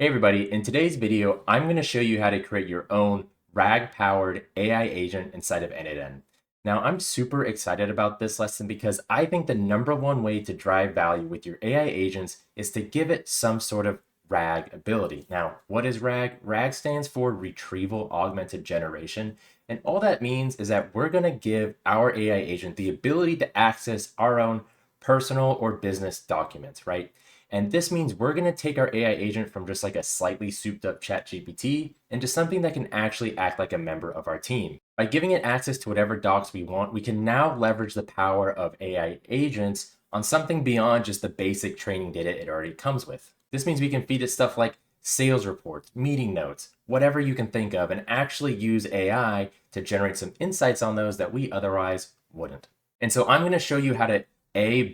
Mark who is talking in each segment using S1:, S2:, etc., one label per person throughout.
S1: Hey everybody, in today's video, I'm going to show you how to create your own RAG-powered AI agent inside of n8n. Now, I'm super excited about this lesson because I think the number one way to drive value with your AI agents is to give it some sort of RAG ability. Now, what is RAG? RAG stands for Retrieval Augmented Generation, and all that means is that we're going to give our AI agent the ability to access our own personal or business documents, right? And this means we're going to take our AI agent from just like a slightly souped up chat GPT into something that can actually act like a member of our team. By giving it access to whatever docs we want, we can now leverage the power of AI agents on something beyond just the basic training data it already comes with. This means we can feed it stuff like sales reports, meeting notes, whatever you can think of, and actually use AI to generate some insights on those that we otherwise wouldn't. And so I'm going to show you how to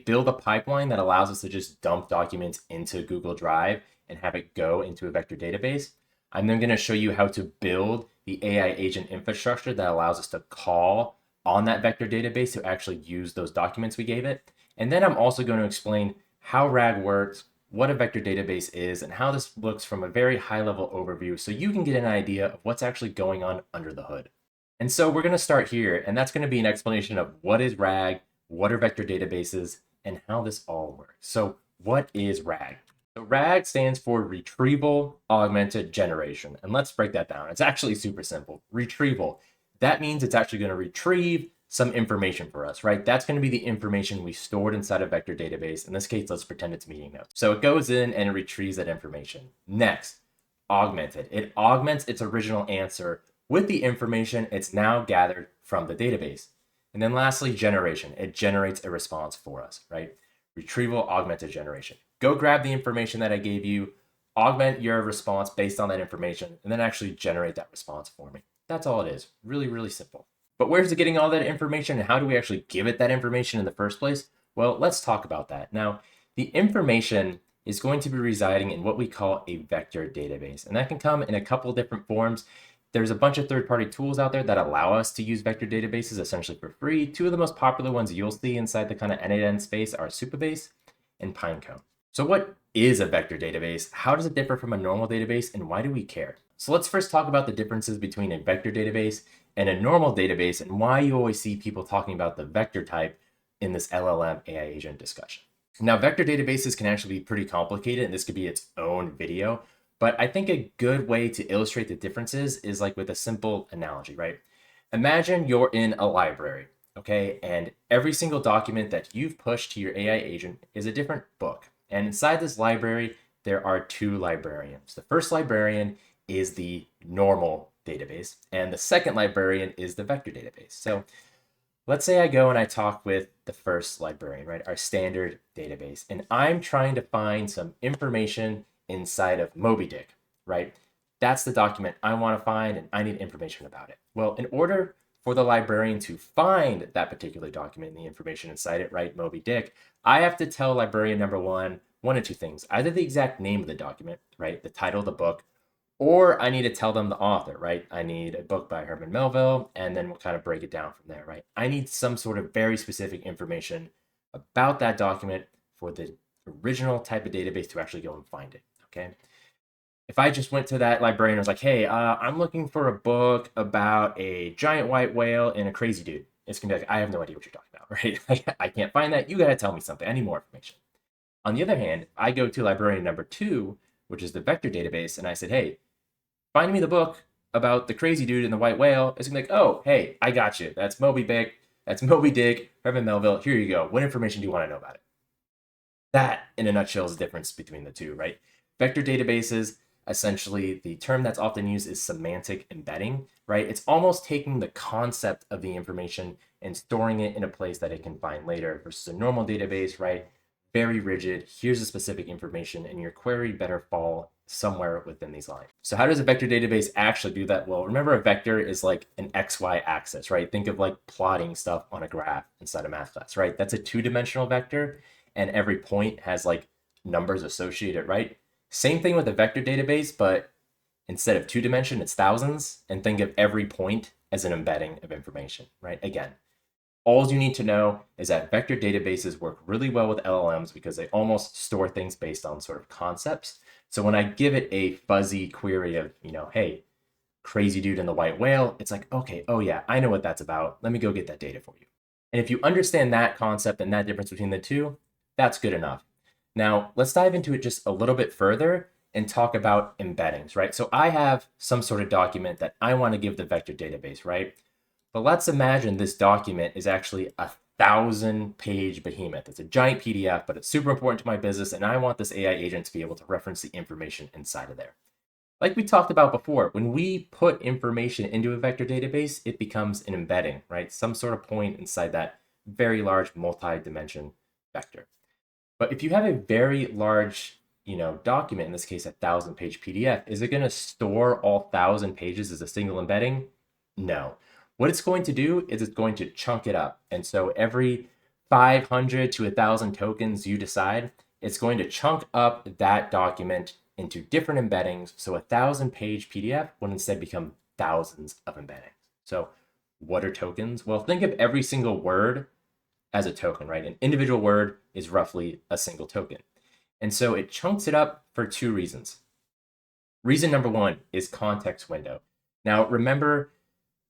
S1: build a pipeline that allows us to just dump documents into Google Drive and have it go into a vector database. I'm then going to show you how to build the AI agent infrastructure that allows us to call on that vector database to actually use those documents we gave it. And then I'm also going to explain how RAG works, what a vector database is, and how this looks from a very high-level overview so you can get an idea of what's actually going on under the hood. And so we're going to start here, and that's going to be an explanation of what is RAG, what are vector databases, and how this all works. So what is RAG? So RAG stands for Retrieval Augmented Generation. And let's break that down. It's actually super simple. Retrieval. That means it's actually going to retrieve some information for us, right? That's going to be the information we stored inside a vector database. In this case, let's pretend it's meeting notes. So it goes in and it retrieves that information. Next, augmented. It augments its original answer with the information it's now gathered from the database. And then lastly, generation. It generates a response for us, right? Retrieval Augmented Generation. Go grab the information that I gave you, augment your response based on that information, and then actually generate that response for me. That's all it is. Really, really simple. But where's it getting all that information, and how do we actually give it that information in the first place? Well, let's talk about that. Now, the information is going to be residing in what we call a vector database, and that can come in a couple different forms. There's a bunch of third-party tools out there that allow us to use vector databases essentially for free. Two of the most popular ones you'll see inside the kind of n8n space are Supabase and Pinecone. So what is a vector database? How does it differ from a normal database, and why do we care? So let's first talk about the differences between a vector database and a normal database and why you always see people talking about the vector type in this LLM AI agent discussion. Now, vector databases can actually be pretty complicated, and this could be its own video. But I think a good way to illustrate the differences is like with a simple analogy, right? Imagine you're in a library, okay? And every single document that you've pushed to your AI agent is a different book. And inside this library, there are two librarians. The first librarian is the normal database, and the second librarian is the vector database. So let's say I go and I talk with the first librarian, right? Our standard database, and I'm trying to find some information inside of Moby Dick, right? That's the document I want to find, and I need information about it. Well, in order for the librarian to find that particular document and the information inside it, right, Moby Dick, I have to tell librarian number one of two things. Either the exact name of the document, right, the title of the book, or I need to tell them the author, right? I need a book by Herman Melville, and then we'll kind of break it down from there, right? I need some sort of very specific information about that document for the original type of database to actually go and find it. Okay. If I just went to that librarian and was like, hey, I'm looking for a book about a giant white whale and a crazy dude, it's gonna be like, I have no idea what you're talking about, right? I can't find that. You gotta tell me something. I need more information. On the other hand, I go to librarian number two, which is the vector database, and I said, hey, find me the book about the crazy dude and the white whale. It's gonna be like, oh, hey, I got you. That's Moby Dick. That's Moby Dick, Herman Melville. Here you go. What information do you want to know about it? That, in a nutshell, is the difference between the two, right? Vector databases, essentially, the term that's often used is semantic embedding, right? It's almost taking the concept of the information and storing it in a place that it can find later versus a normal database, right? Very rigid. Here's the specific information, and your query better fall somewhere within these lines. So how does a vector database actually do that? Well, remember a vector is like an XY axis, right? Think of like plotting stuff on a graph inside a math class, right? That's a two-dimensional vector, and every point has like numbers associated, right? Same thing with a vector database, but instead of two-dimension, it's thousands, and think of every point as an embedding of information, right? Again, all you need to know is that vector databases work really well with LLMs because they almost store things based on sort of concepts So when I give it a fuzzy query of, hey, crazy dude in the white whale, it's like, okay, oh yeah, I know what that's about. Let me go get that data for you. And if you understand that concept and that difference between the two, that's good enough. Now, let's dive into it just a little bit further and talk about embeddings, right? So I have some sort of document that I want to give the vector database, right? But let's imagine this document is actually 1,000-page behemoth. It's a giant PDF, but it's super important to my business, and I want this AI agent to be able to reference the information inside of there. Like we talked about before, when we put information into a vector database, it becomes an embedding, right? Some sort of point inside that very large multi-dimension vector. But if you have a very large, document, in this case, 1,000-page PDF, is it going to store all 1,000 pages as a single embedding? No. What it's going to do is it's going to chunk it up. And so every 500 to 1,000 tokens you decide, it's going to chunk up that document into different embeddings. So 1,000-page PDF would instead become thousands of embeddings. So what are tokens? Well, think of every single word as a token, right? An individual word is roughly a single token. And so it chunks it up for two reasons. Reason number one is context window. Now, remember,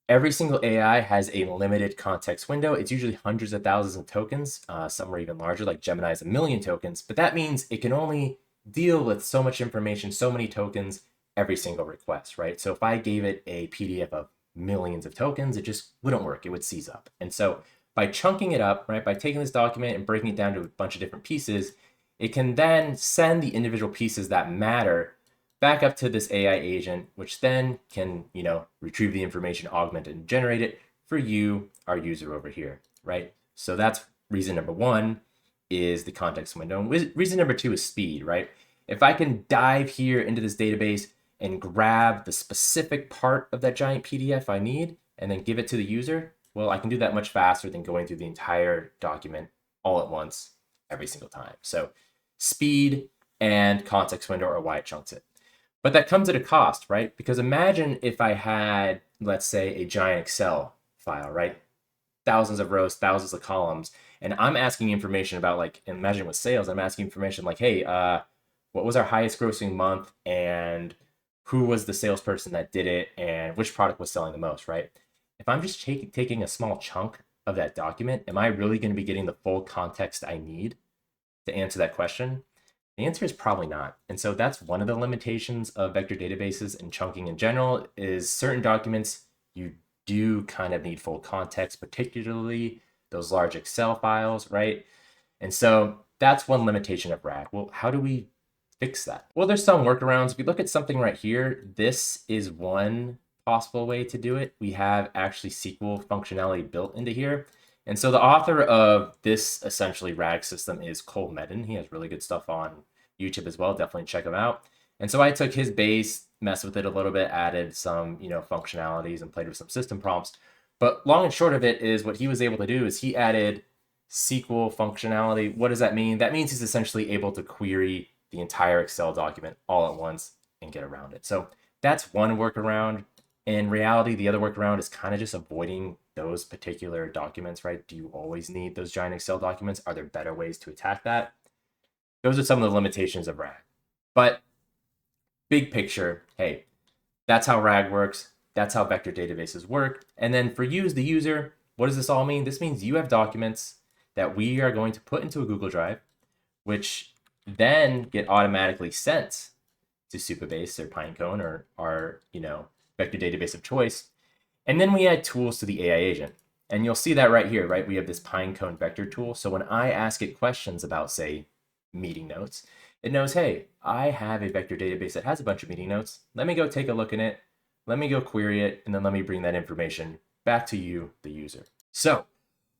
S1: every single AI has a limited context window. It's usually hundreds of thousands of tokens. Some are even larger, like Gemini is 1 million tokens. But that means it can only deal with so much information, so many tokens, every single request, right? So if I gave it a PDF of millions of tokens, it just wouldn't work. It would seize up. And so by chunking it up, right, by taking this document and breaking it down to a bunch of different pieces, it can then send the individual pieces that matter back up to this AI agent, which then can, retrieve the information, augment it, and generate it for you, our user over here, right? So that's reason number one, is the context window. Reason number two is speed, right? If I can dive here into this database and grab the specific part of that giant PDF I need and then give it to the user, well, I can do that much faster than going through the entire document all at once every single time. So speed and context window are why it chunks it. But that comes at a cost, right? Because imagine if I had, let's say, a giant Excel file, right? Thousands of rows, thousands of columns, and I'm asking information about, like, imagine with sales, I'm asking information like, hey, what was our highest grossing month, and who was the salesperson that did it, and which product was selling the most, right? If I'm just taking a small chunk of that document, am I really going to be getting the full context I need to answer that question? The answer is probably not. And so that's one of the limitations of vector databases and chunking in general, is certain documents you do kind of need full context, particularly those large Excel files, right? And so that's one limitation of RAG. Well, how do we fix that? Well, there's some workarounds. If you look at something right here, this is one possible way to do it. We have actually SQL functionality built into here. And so the author of this essentially RAG system is Skool. He has really good stuff on YouTube as well. Definitely check him out. And so I took his base, messed with it a little bit, added some, functionalities and played with some system prompts. But long and short of it is what he was able to do is he added SQL functionality. What does that mean? That means he's essentially able to query the entire Excel document all at once and get around it. So that's one workaround. In reality, the other workaround is kind of just avoiding those particular documents, right? Do you always need those giant Excel documents? Are there better ways to attack that? Those are some of the limitations of RAG. But big picture, hey, that's how RAG works. That's how vector databases work. And then for you as the user, what does this all mean? This means you have documents that we are going to put into a Google Drive, which then get automatically sent to Supabase or Pinecone or our, vector database of choice. And then we add tools to the AI agent. And you'll see that right here, right? We have this Pinecone vector tool. So when I ask it questions about, say, meeting notes, it knows, hey, I have a vector database that has a bunch of meeting notes. Let me go take a look in it. Let me go query it. And then let me bring that information back to you, the user. So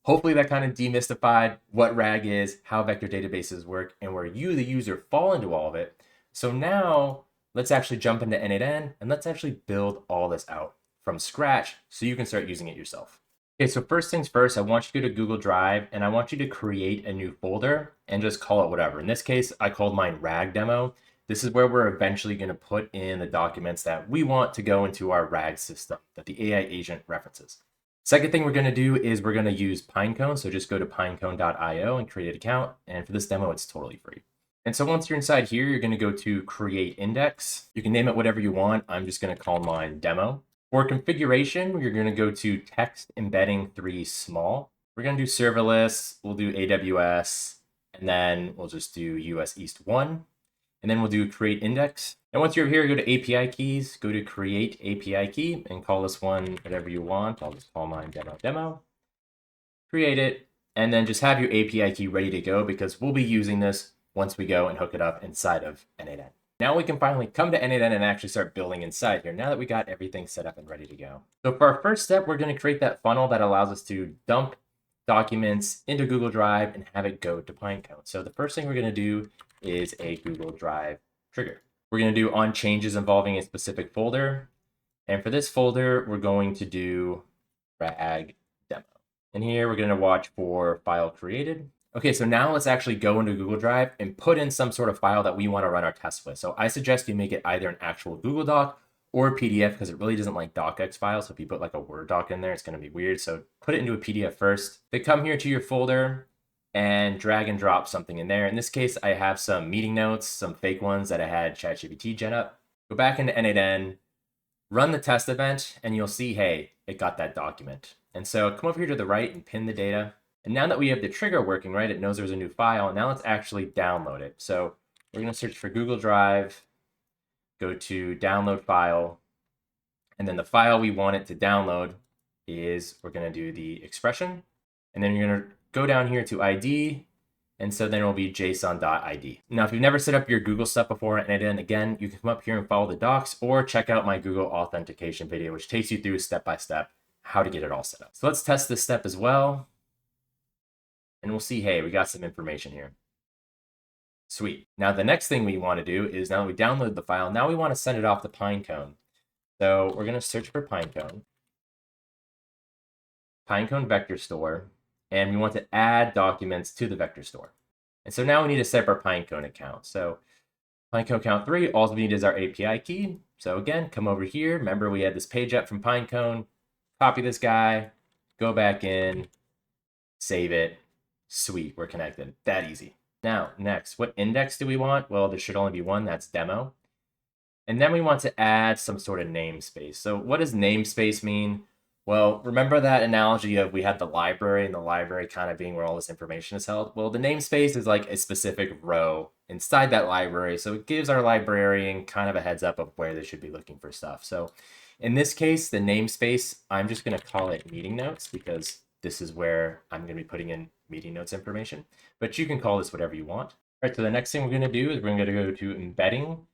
S1: hopefully that kind of demystified what RAG is, how vector databases work, and where you, the user, fall into all of it. So now let's actually jump into n8n and let's actually build all this out from scratch so you can start using it yourself. Okay, so first things first, I want you to go to Google Drive and I want you to create a new folder and just call it whatever. In this case, I called mine RAG demo. This is where we're eventually going to put in the documents that we want to go into our RAG system that the AI agent references. Second thing we're going to do is we're going to use Pinecone. So just go to pinecone.io and create an account. And for this demo, it's totally free. And so once you're inside here, you're going to go to create index. You can name it whatever you want. I'm just going to call mine demo. For configuration, you're going to go to text embedding 3 small. We're going to do serverless. We'll do AWS, and then we'll just do US East 1. And then we'll do create index. And once you're here, go to API keys, go to create API key, and call this one whatever you want. I'll just call mine demo. Create it, and then just have your API key ready to go because we'll be using this once we go and hook it up inside of n8n. Now we can finally come to n8n and actually start building inside here now that we got everything set up and ready to go. So for our first step, we're going to create that funnel that allows us to dump documents into Google Drive and have it go to Pinecone. So the first thing we're going to do is a Google Drive trigger. We're going to do on changes involving a specific folder. And for this folder, we're going to do rag demo. And here we're going to watch for file created. Okay, so now let's actually go into Google Drive and put in some sort of file that we want to run our test with. So I suggest you make it either an actual Google Doc or a PDF because it really doesn't like docx files. So if you put like a Word doc in there, it's going to be weird. So put it into a PDF first. Then come here to your folder and drag and drop something in there. In this case, I have some meeting notes, some fake ones that I had ChatGPT gen up. Go back into n8n, run the test event, and you'll see, hey, it got that document. And so come over here to the right and pin the data. And now that we have the trigger working, right, it knows there's a new file. Now let's actually download it. So we're going to search for Google Drive, go to download file, and then the file we want it to download is, we're going to do the expression, and then you're going to go down here to ID, and so then it will be json.id. Now, if you've never set up your Google stuff before, and then again, you can come up here and follow the docs, or check out my Google authentication video, which takes you through step-by-step how to get it all set up. So let's test this step as well. And we'll see, hey, we got some information here. Sweet. Now, the next thing we want to do is now that we download the file, now we want to send it off to Pinecone. So we're going to search for Pinecone vector store, and we want to add documents to the vector store. And so now we need to set up our Pinecone account. So Pinecone account 3, all we need is our API key. So again, come over here. Remember, we had this page up from Pinecone. Copy this guy, go back in, save it. Sweet, we're connected. That easy. Now, next, what index do we want? Well, there should only be one, that's demo. And then we want to add some sort of namespace. So what does namespace mean? Well, remember that analogy of we had the library and the library kind of being where all this information is held? Well, the namespace is like a specific row inside that library. So it gives our librarian kind of a heads up of where they should be looking for stuff. So in this case, the namespace, I'm just going to call it meeting notes because this is where I'm going to be putting in meeting notes information, but you can call this whatever you want. All right, so the next thing we're going to do is we're going to go to embedding.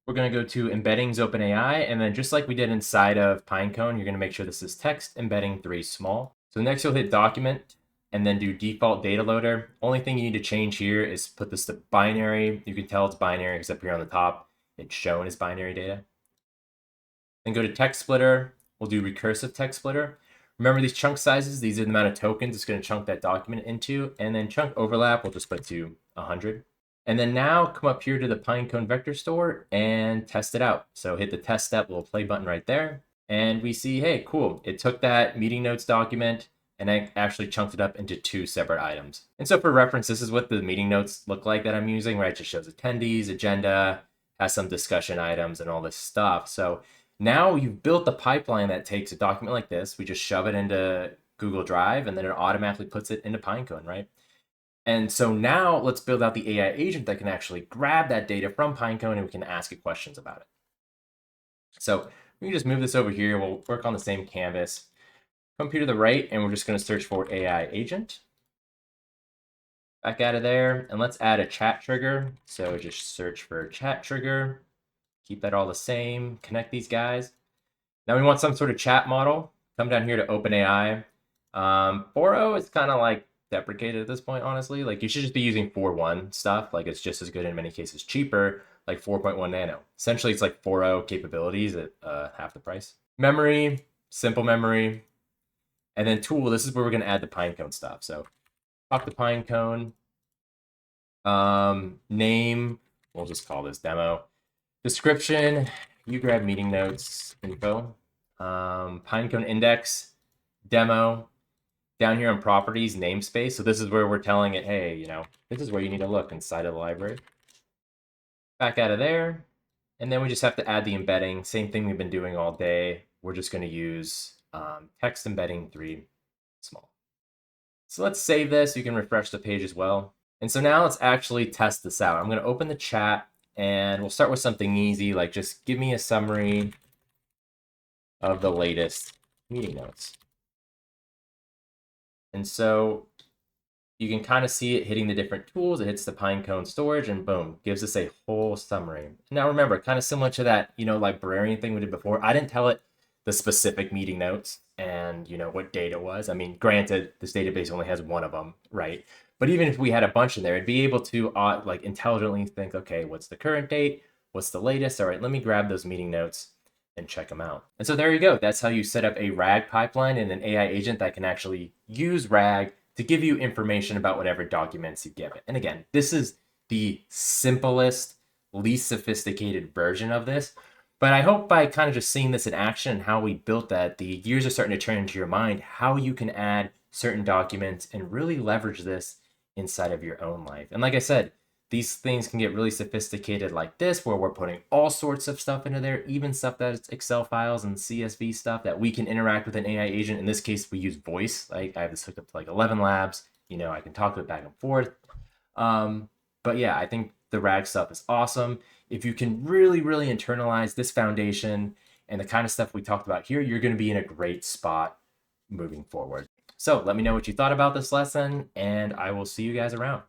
S1: We're going to go to embeddings OpenAI, and then just like we did inside of Pinecone, you're going to make sure this is text embedding 3 small. So next you'll hit document and then do default data loader. Only thing you need to change here is put this to binary. You can tell it's binary because up here on the top, it's shown as binary data. Then go to text splitter. We'll do recursive text splitter. Remember these chunk sizes, these are the amount of tokens it's going to chunk that document into, and then chunk overlap, we'll just put to 100. And then now come up here to the Pinecone vector store and test it out. So hit the test step, little play button right there. And we see, hey, cool. It took that meeting notes document and I actually chunked it up into 2 separate items. And so for reference, this is what the meeting notes look like that I'm using, right? It just shows attendees, agenda, has some discussion items and all this stuff. So now you've built the pipeline that takes a document like this. We just shove it into Google Drive and then it automatically puts it into Pinecone, right? And so now let's build out the AI agent that can actually grab that data from Pinecone and we can ask it questions about it. So we can just move this over here. We'll work on the same canvas. Come here to the right and we're just going to search for AI agent. Back out of there and let's add a chat trigger. So just search for chat trigger. Keep that all the same, connect these guys. Now we want some sort of chat model. Come down here to OpenAI. 4.0 is kind of like deprecated at this point, honestly. Like you should just be using 4.1 stuff. Like it's just as good, in many cases cheaper, like 4.1 nano. Essentially it's like 4.0 capabilities at half the price. Memory, simple memory. And then tool, this is where we're gonna add the Pinecone stuff. So talk to Pinecone. Name, we'll just call this demo. Description, you grab meeting notes info. Pinecone index, demo. Down here on properties, namespace. So this is where we're telling it, hey, you know, this is where you need to look inside of the library. back out of there. And then we just have to add the embedding. Same thing we've been doing all day. We're just going to use text embedding 3 small. So let's save this. You can refresh the page as well. And so now let's actually test this out. I'm going to open the chat and we'll start with something easy, like just give me a summary of the latest meeting notes. And so you can kind of see it hitting the different tools. It hits the Pinecone storage and boom, gives us a whole summary. Now remember, kind of similar to that, librarian thing we did before, I didn't tell it the specific meeting notes and, what date it was. I mean, granted, this database only has one of them, right? But even if we had a bunch in there, it'd be able to intelligently think, okay, what's the current date? What's the latest? All right, let me grab those meeting notes and check them out. And so there you go. That's how you set up a RAG pipeline and an AI agent that can actually use RAG to give you information about whatever documents you give it. And again, this is the simplest, least sophisticated version of this. But I hope by kind of just seeing this in action and how we built that, the gears are starting to turn into your mind how you can add certain documents and really leverage this inside of your own life. And like I said, these things can get really sophisticated like this, where we're putting all sorts of stuff into there, even stuff that's Excel files and CSV stuff that we can interact with an AI agent. In this case, we use voice. Like I have this hooked up to like 11 labs. I can talk to it back and forth. But yeah, I think the RAG stuff is awesome. If you can really, really internalize this foundation and the kind of stuff we talked about here, you're going to be in a great spot moving forward. So let me know what you thought about this lesson, and I will see you guys around.